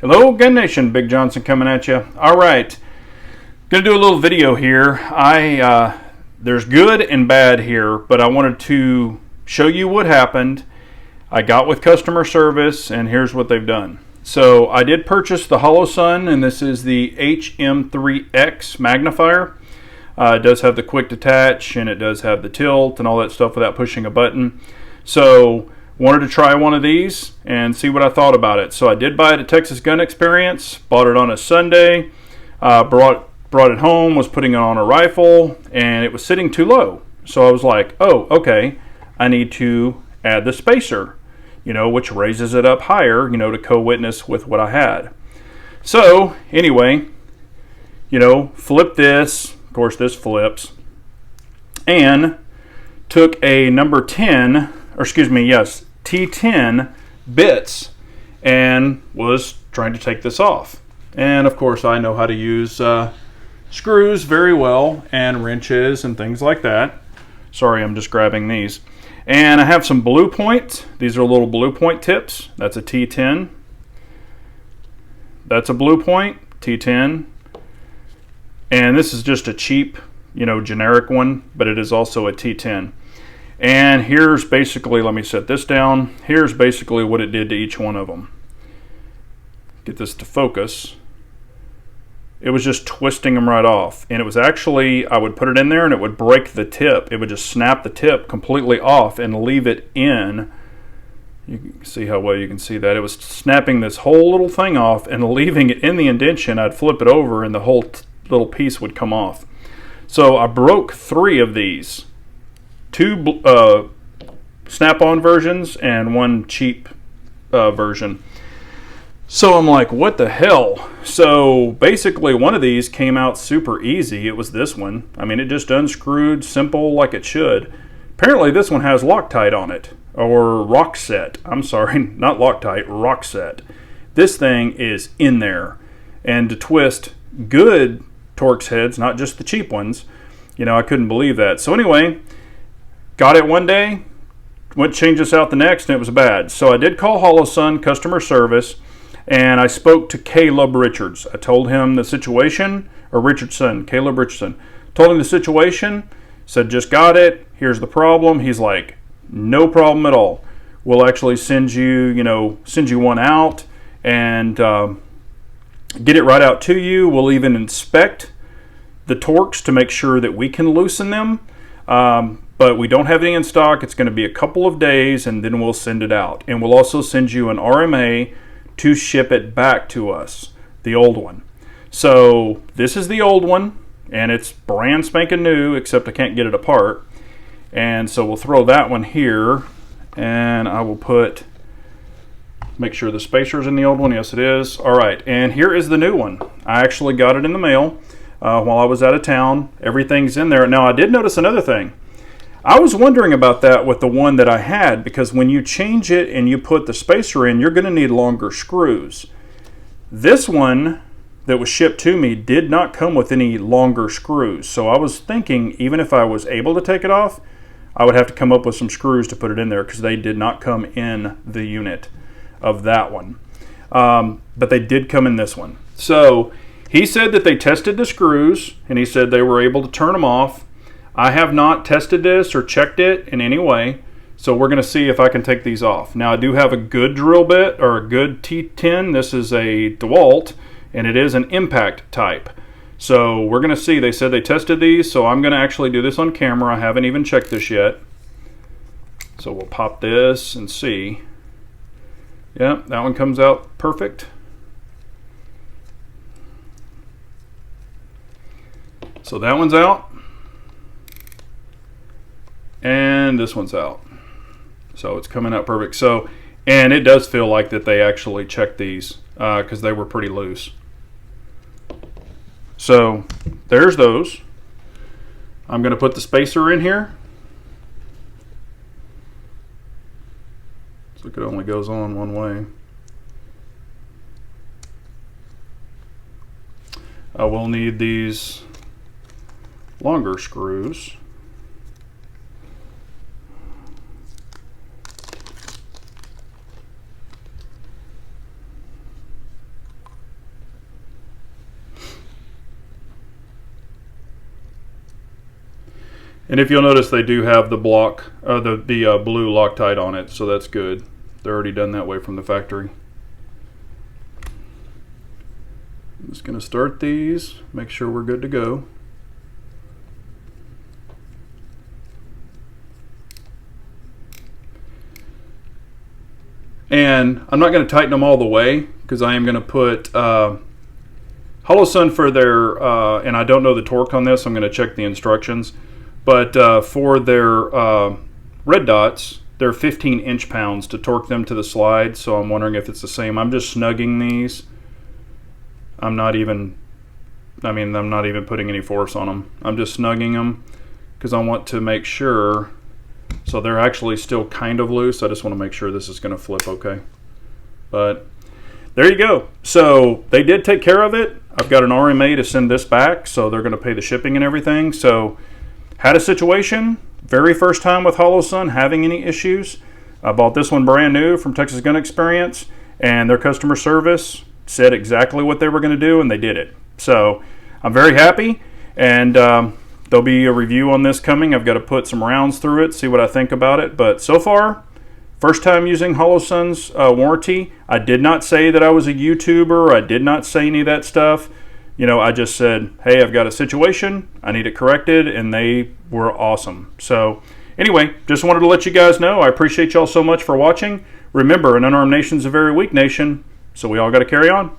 Hello Gun Nation, Big Johnson coming at you. Alright, gonna do a little video here. There's good and bad here, but I wanted to show you what happened. I got with customer service and here's what they've done. So I did purchase the Holosun, and this is the HM3X magnifier. It does have the quick detach and it does have the tilt and all that stuff without pushing a button. So wanted to try one of these and see what I thought about it. So I did buy it at Texas Gun Experience, bought it on a Sunday, brought it home, was putting it on a rifle, and it was sitting too low. So I was like, oh, okay, I need to add the spacer, which raises it up higher, to co-witness with what I had. So anyway, flip this, of course this flips, and took a number 10, or excuse me, yes, T10 bits, and was trying to take this off. And of course I know how to use screws very well, and wrenches and things like that. Sorry, I'm just grabbing these. And I have some blue point. These are little blue point tips. That's a T10. That's a blue point, T10. And this is just a cheap, generic one, but it is also a T10. And here's basically, let me set this down. Here's basically what it did to each one of them. Get this to focus. It was just twisting them right off. And it was actually, I would put it in there and it would break the tip. It would just snap the tip completely off and leave it in. You can see how well you can see that. It was snapping this whole little thing off and leaving it in the indentation. I'd flip it over and the whole little piece would come off. So I broke 3 of these. 2 snap-on versions and 1 cheap version. So I'm like, what the hell? So basically one of these came out super easy. It was this one. I mean, it just unscrewed, simple like it should. Apparently this one has Loctite on it, or Rock Set. I'm sorry, not Loctite, Rock Set. This thing is in there. And to twist good Torx heads, not just the cheap ones, I couldn't believe that. So anyway, got it one day, went to change this out the next, and it was bad. So I did call Holosun customer service, and I spoke to Caleb Richards. I told him the situation, or Richardson, Caleb Richardson. Told him the situation, said just got it, here's the problem. He's like, no problem at all. We'll actually send you, send you one out and get it right out to you. We'll even inspect the Torx to make sure that we can loosen them. But we don't have any in stock. It's going to be a couple of days and then we'll send it out. And we'll also send you an RMA to ship it back to us, the old one. So this is the old one and it's brand spanking new, except I can't get it apart. And so we'll throw that one here, and I will make sure the spacer's in the old one. Yes, it is. All right, and here is the new one. I actually got it in the mail while I was out of town. Everything's in there. Now I did notice another thing. I was wondering about that with the one that I had, because when you change it and you put the spacer in, you're going to need longer screws. This one that was shipped to me did not come with any longer screws. So I was thinking, even if I was able to take it off, I would have to come up with some screws to put it in there, because they did not come in the unit of that one. But they did come in this one. So he said that they tested the screws, and he said they were able to turn them off. I have not tested this or checked it in any way, so we're going to see if I can take these off. Now I do have a good drill bit, or a good T10. This is a DeWalt, and it is an impact type. So we're going to see. They said they tested these, so I'm going to actually do this on camera. I haven't even checked this yet. So we'll pop this and see. Yep, that one comes out perfect. So that one's out. And this one's out. So it's coming out perfect. So, and it does feel like that they actually checked these because they were pretty loose. So there's those. I'm going to put the spacer in here. So it only goes on one way. I will need these longer screws. And if you'll notice, they do have the block, the blue Loctite on it, so that's good. They're already done that way from the factory. I'm just going to start these, make sure we're good to go. And I'm not going to tighten them all the way because I am going to put Holosun for their, and I don't know the torque on this, I'm going to check the instructions, but for their red dots, they're 15 inch-pounds to torque them to the slide, so I'm wondering if it's the same. I'm just snugging these. I'm not even putting any force on them. I'm just snugging them because I want to make sure. So they're actually still kind of loose. I just want to make sure this is going to flip okay. But there you go. So they did take care of it. I've got an RMA to send this back, so they're going to pay the shipping and everything. So had a situation, very first time with Holosun having any issues. I bought this one brand new from Texas Gun Experience, and their customer service said exactly what they were going to do, and they did it. So I'm very happy, and there'll be a review on this coming. I've got to put some rounds through it, see what I think about it. But so far, first time using Holosun's warranty. I did not say that I was a YouTuber. I did not say any of that stuff. You know, I just said, hey, I've got a situation. I need it corrected, and they were awesome. So anyway, just wanted to let you guys know. I appreciate y'all so much for watching. Remember, an unarmed nation's a very weak nation, so we all got to carry on.